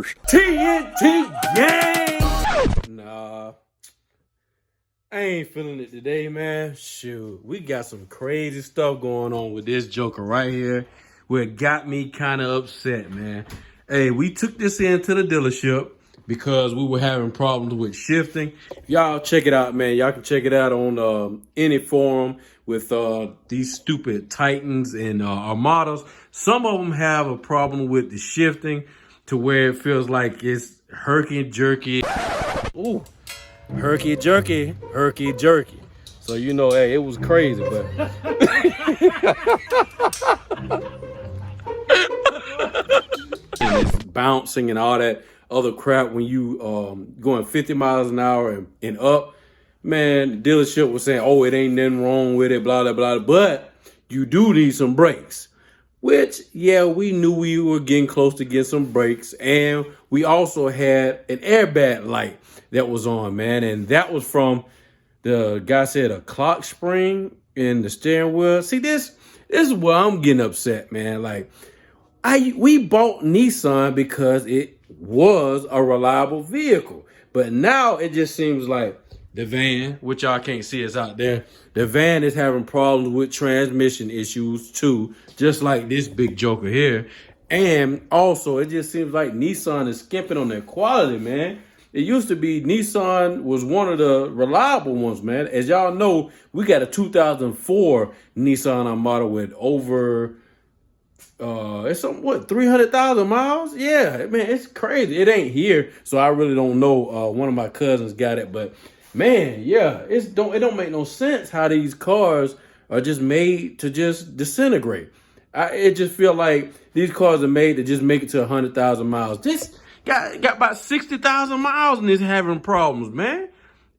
rotors. TNT Gang! Nah, I ain't feeling it today, man. Shoot, we got some crazy stuff going on with this joker right here, where it got me kind of upset, man. Hey, we took this into the dealership because we were having problems with shifting. Y'all check it out, man. Y'all can check it out on any forum with these stupid Titans and Armadas. Some of them have a problem with the shifting to where it feels like it's herky-jerky. Ooh, herky-jerky, herky-jerky. So, you know, hey, it was crazy, but... and it's bouncing and all that other crap when you going 50 miles an hour and up. Man, the dealership was saying, oh, it ain't nothing wrong with it, blah, blah, blah. But you do need some brakes. Which, yeah, we knew we were getting close to get some brakes. And we also had an airbag light that was on, man. And that was from, the guy said, a clock spring in the steering wheel. See, this is where I'm getting upset, man. Like, we bought Nissan because it was a reliable vehicle. But now it just seems like the van, which y'all can't see is out there, the van is having problems with transmission issues too, just like this big joker here. And also, it just seems like Nissan is skimping on their quality, man. It used to be Nissan was one of the reliable ones, man. As y'all know, we got a 2004 Nissan Armada with over... it's something, what, 300,000 miles? Yeah, man, it's crazy. It ain't here, so I really don't know. One of my cousins got it, but man, yeah, it don't make no sense how these cars are just made to just disintegrate. It just feel like these cars are made to just make it to 100,000 miles. This got about 60,000 miles and is having problems, man.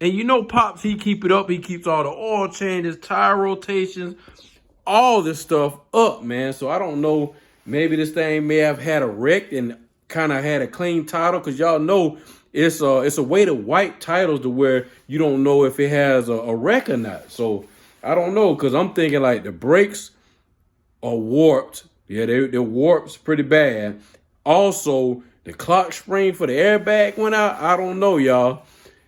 And you know, Pops, he keep it up. He keeps all the oil changes, tire rotations, all this stuff up, man. So I don't know, maybe this thing may have had a wreck and kind of had a clean title, because y'all know it's a way to wipe titles to where you don't know if it has a wreck or not. So I don't know, because I'm thinking like the brakes are warped. Yeah, they're warped pretty bad. Also, the clock spring for the airbag went out. I don't know, y'all.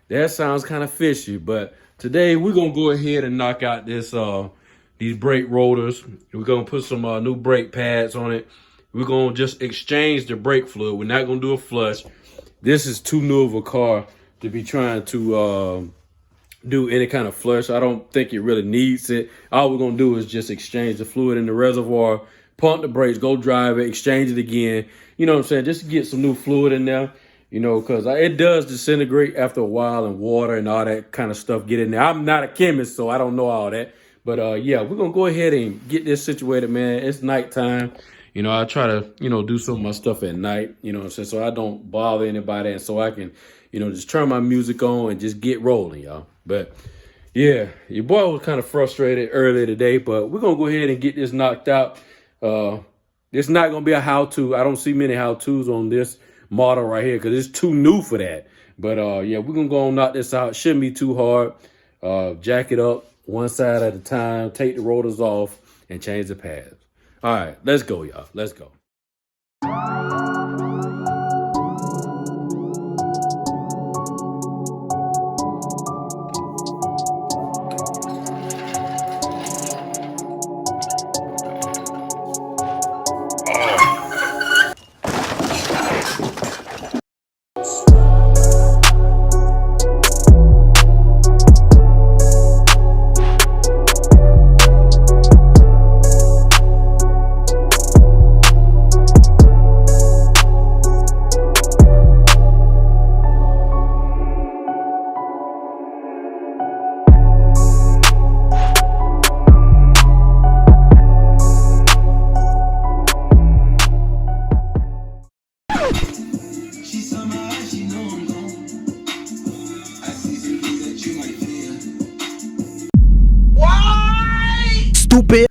That sounds kind of fishy. But today we're gonna go ahead and knock out this these brake rotors. We're gonna put some new brake pads on it. We're gonna just exchange the brake fluid. We're not gonna do a flush. This is too new of a car to be trying to do any kind of flush. I don't think it really needs it. All we're gonna do is just exchange the fluid in the reservoir, pump the brakes, go drive it, exchange it again. You know what I'm saying? Just to get some new fluid in there, you know, because it does disintegrate after a while, and water and all that kind of stuff get in there. I'm not a chemist, so I don't know all that. But yeah, we're gonna go ahead and get this situated, man. It's nighttime. You know, I try to, you know, do some of my stuff at night, you know what I'm saying? So I don't bother anybody, and so I can, you know, just turn my music on and just get rolling, y'all. But yeah, your boy was kind of frustrated earlier today, but we're gonna go ahead and get this knocked out. It's not gonna be a how-to. I don't see many how-tos on this model right here because it's too new for that. But yeah, we're gonna go and knock this out. Shouldn't be too hard. Jack it up one side at a time, take the rotors off, and change the pads. All right, let's go, y'all. Let's go. Stupid.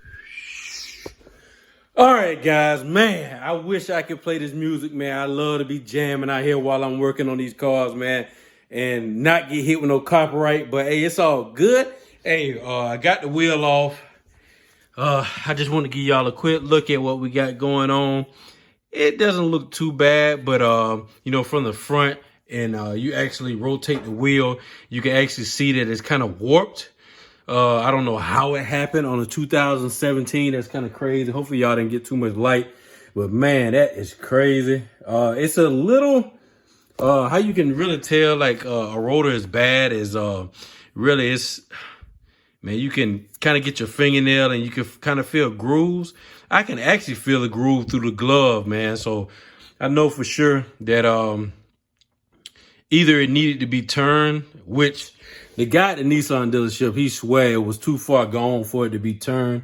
All right, guys, man, I wish I could play this music, man. I love to be jamming out here while I'm working on these cars, man, and not get hit with no copyright. But hey, it's all good. Hey, I got the wheel off. I just want to give y'all a quick look at what we got going on. it doesn't look too bad, but you know, from the front and you actually rotate the wheel, you can actually see that it's kind of warped. I don't know how it happened on a 2017. That's kind of crazy. Hopefully y'all didn't get too much light, but man, that is crazy. It's a little, how you can really tell like a rotor is bad is really it's, man, you can kind of get your fingernail and you can kind of feel grooves. I can actually feel the groove through the glove, man. So I know for sure that either it needed to be turned, which the guy at the Nissan dealership, he swear it was too far gone for it to be turned.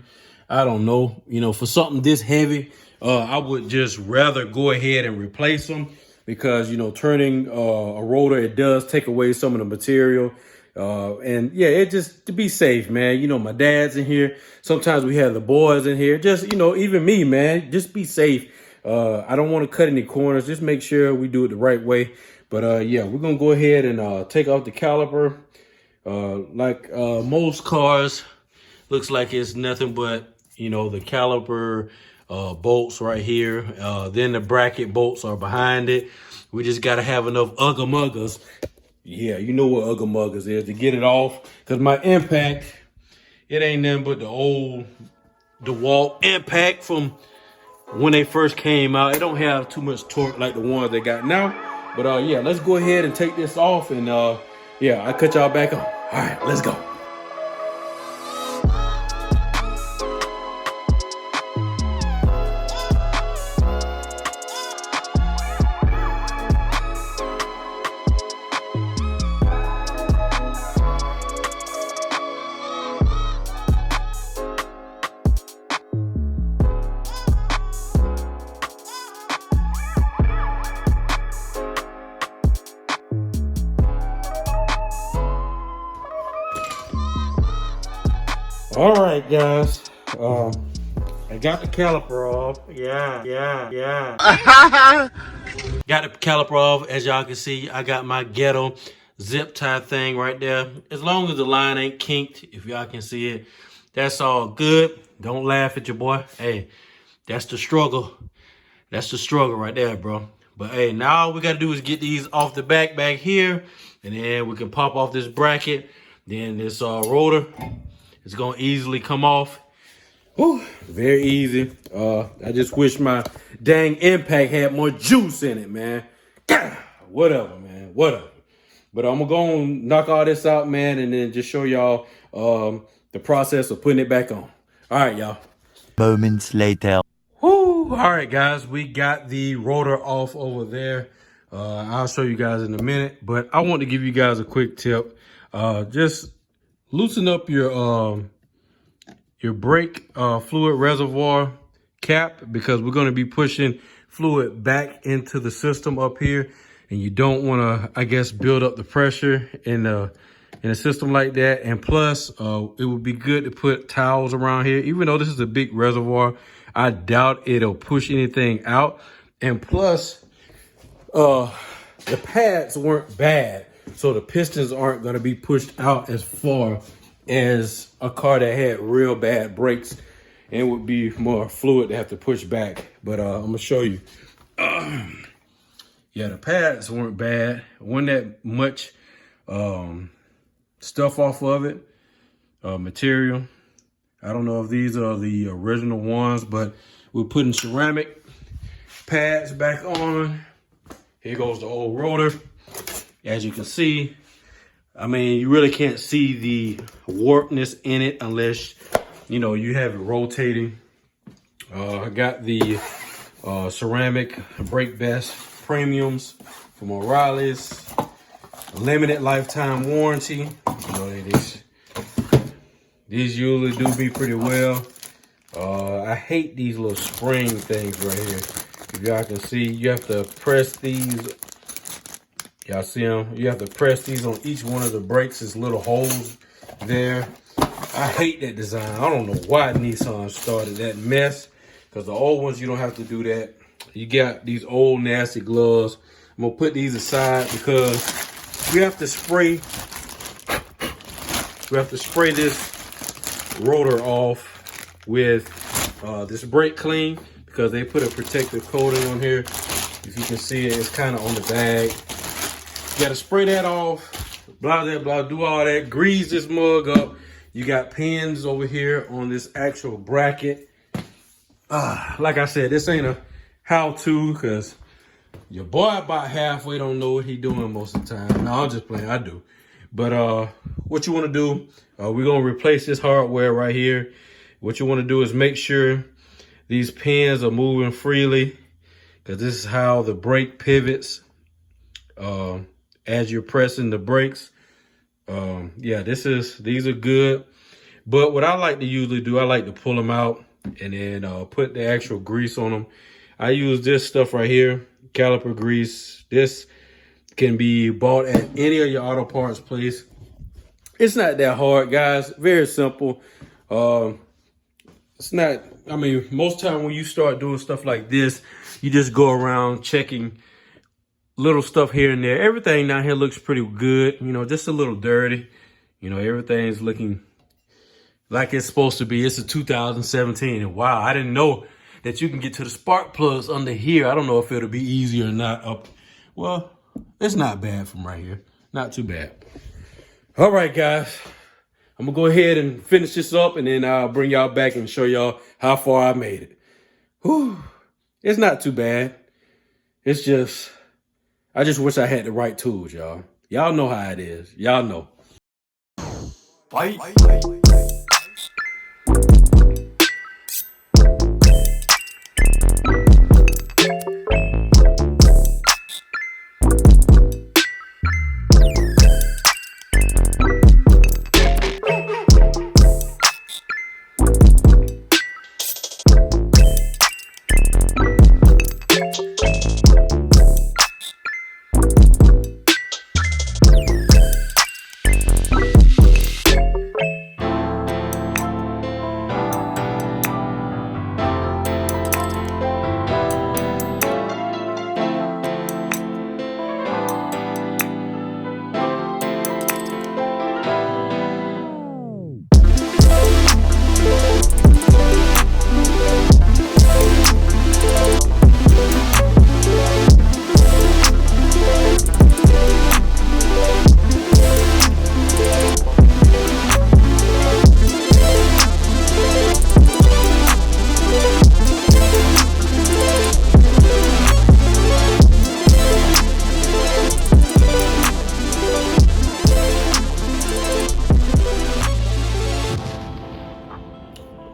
I don't know. You know, for something this heavy, I would just rather go ahead and replace them because, you know, turning a rotor, it does take away some of the material. And yeah, it just to be safe, man. You know, my dad's in here. Sometimes we have the boys in here. Just, you know, even me, man, just be safe. I don't want to cut any corners. Just make sure we do it the right way. But yeah, we're going to go ahead and take off the caliper. Like most cars, looks like it's nothing but, you know, the caliper bolts right here. Then the bracket bolts are behind it. We just got to have enough ugga-muggers. Yeah, you know what ugga-muggers is to get it off. Because my impact, it ain't nothing but the old DeWalt impact from when they first came out. It don't have too much torque like the ones they got now. But yeah, let's go ahead and take this off. And yeah, I'll cut y'all back on. All right, let's go. All right, guys. I got the caliper off. Yeah. Got the caliper off. As y'all can see, I got my ghetto zip tie thing right there. As long as the line ain't kinked, if y'all can see it, that's all good. Don't laugh at your boy. Hey, that's the struggle. That's the struggle right there, bro. But hey, now all we got to do is get these off the back here, and then we can pop off this bracket. Then this rotor, it's going to easily come off. Whew, very easy. I just wish my dang impact had more juice in it, man. Whatever, man. Whatever. But I'm going to go and knock all this out, man, and then just show y'all the process of putting it back on. All right, y'all. Moments later. Whoo. All right, guys. We got the rotor off over there. I'll show you guys in a minute. But I want to give you guys a quick tip. Just loosen up your brake fluid reservoir cap, because we're going to be pushing fluid back into the system up here, and you don't want to, I guess, build up the pressure in a system like that. And plus, it would be good to put towels around here. Even though this is a big reservoir, I doubt it'll push anything out. And plus, the pads weren't bad, so the pistons aren't going to be pushed out as far as a car that had real bad brakes, and it would be more fluid to have to push back. But I'm gonna show you. Yeah, the pads weren't bad. Wasn't that much stuff off of it, material. I don't know if these are the original ones, but we're putting ceramic pads back on. Here goes the old rotor. As you can see, I mean, you really can't see the warpness in it unless, you know, you have it rotating. I got the ceramic brake vest premiums from O'Reilly's. Limited lifetime warranty. You know, these usually do be pretty well. I hate these little spring things right here. If y'all can see, you have to press these. Y'all see them? You have to press these on each one of the brakes. There's little holes there. I hate that design. I don't know why Nissan started that mess, because the old ones, you don't have to do that. You got these old nasty gloves. I'm going to put these aside because we have to spray this rotor off with this brake clean, because because they put a protective coating on here. If you can see it, it's kind of on the bag. You got to spray that off, blah, blah, blah, do all that. Grease this mug up. You got pins over here on this actual bracket. Like I said, this ain't a how-to because your boy about halfway don't know what he doing most of the time. No, I'm just playing, I do. But what you want to do, we're going to replace this hardware right here. What you want to do is make sure these pins are moving freely, because this is how the brake pivots as you're pressing the brakes. Yeah, these are good. But what I like to usually do, I like to pull them out and then put the actual grease on them. I use this stuff right here, caliper grease. This can be bought at any of your auto parts place. It's not that hard, guys. Very simple. It's not, I mean, most time when you start doing stuff like this, you just go around checking little stuff here and there. Everything down here looks pretty good, you know, just a little dirty. You know, everything's looking like it's supposed to be. It's a 2017, and wow, I didn't know that you can get to the spark plugs under here. I don't know if it'll be easy or not up. Well, it's not bad from right here. Not too bad. All right, guys. I'm going to go ahead and finish this up, and then I'll bring y'all back and show y'all how far I made it. Whew. It's not too bad. It's just, I just wish I had the right tools, y'all. Y'all know how it is. Y'all know. Bye.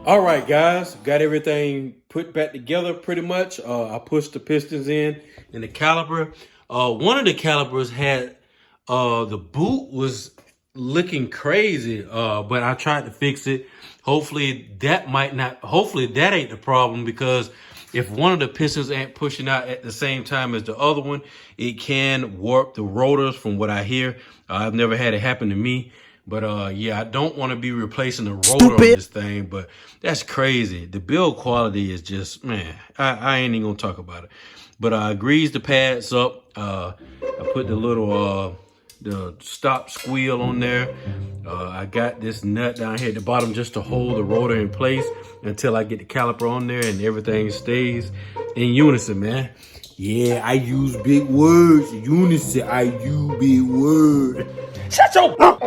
All right, guys, got everything put back together pretty much. I pushed the pistons in and the caliper. One of the calipers had, the boot was looking crazy, but I tried to fix it. Hopefully that ain't the problem, because if one of the pistons ain't pushing out at the same time as the other one, it can warp the rotors from what I hear. I've never had it happen to me. But yeah, I don't want to be replacing the rotor on this thing, but that's crazy. The build quality is just, man, I ain't even gonna talk about it. But I greased the pads up. I put the little the stop squeal on there. I got this nut down here at the bottom just to hold the rotor in place until I get the caliper on there and everything stays in unison, man. Yeah, I use big words. Unison, I use big words. Shut your up.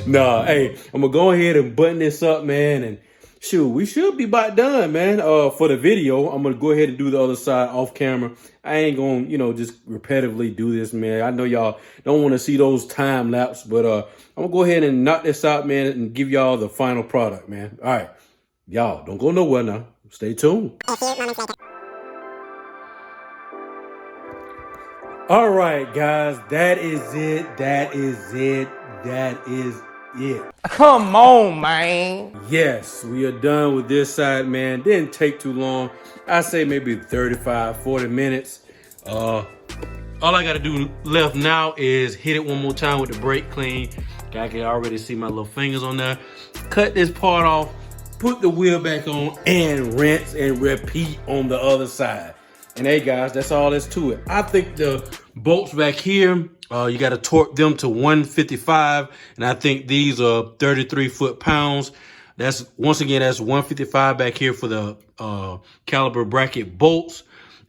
Nah, hey, I'm gonna go ahead and button this up, man, and shoot, we should be about done, man. For the video, I'm gonna go ahead and do the other side off camera. I ain't gonna, you know, just repetitively do this, man. I know y'all don't want to see those time lapse, but I'm gonna go ahead and knock this out, man, and give y'all the final product, man. All right, y'all don't go nowhere now. Stay tuned. All right, guys, that is it. That is it. That is it. Come on, man. Yes, we are done with this side, man. Didn't take too long. I say maybe 35, 40 minutes. All I got to do left now is hit it one more time with the brake clean. I can already see my little fingers on there. Cut this part off, put the wheel back on, and rinse and repeat on the other side. And hey, guys, that's all there's to it. I think the bolts back here, you got to torque them to 155. And I think these are 33 foot-pounds. That's once again, that's 155 back here for the caliber bracket bolts.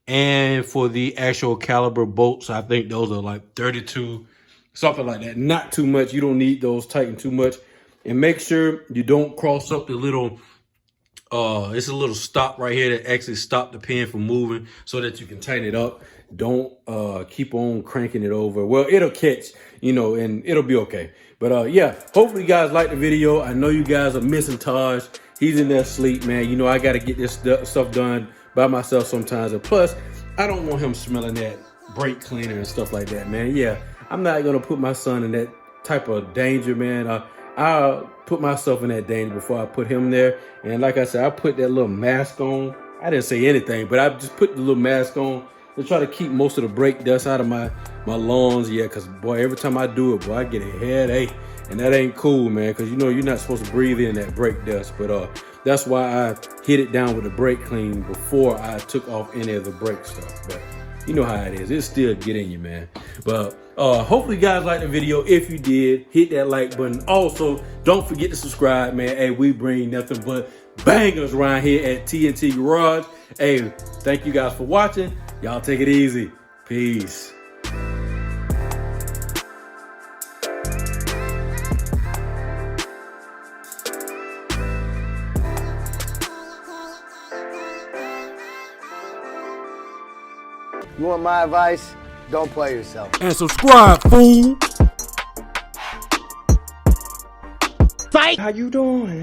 And for the actual caliber bolts, I think those are like 32, something like that. Not too much. You don't need those tightened too much. And make sure you don't cross up the little, it's a little stop right here that actually stop the pin from moving so that you can tighten it up. Don't keep on cranking it over. Well, it'll catch, you know, and it'll be okay. But yeah, hopefully you guys like the video. I know you guys are missing Taj. He's in there asleep, man. You know, I got to get this stuff done by myself sometimes. And plus, I don't want him smelling that brake cleaner and stuff like that, man. Yeah, I'm not going to put my son in that type of danger, man. I'll put myself in that danger before I put him there. And like I said, I put that little mask on. I didn't say anything, but I just put the little mask on to try to keep most of the brake dust out of my lungs. Yeah, because, boy, every time I do it, boy, I get a headache. And that ain't cool, man, because, you know, you're not supposed to breathe in that brake dust. But that's why I hit it down with the brake clean before I took off any of the brake stuff. But you know how it is. It still get in you, man. But hopefully you guys liked the video. If you did, hit that like button. Also, don't forget to subscribe, man. Hey, we bring nothing but bangers around here at TNT Garage. Hey, thank you guys for watching. Y'all take it easy. Peace. You want my advice? Don't play yourself. And subscribe, fool. Fight! How you doing?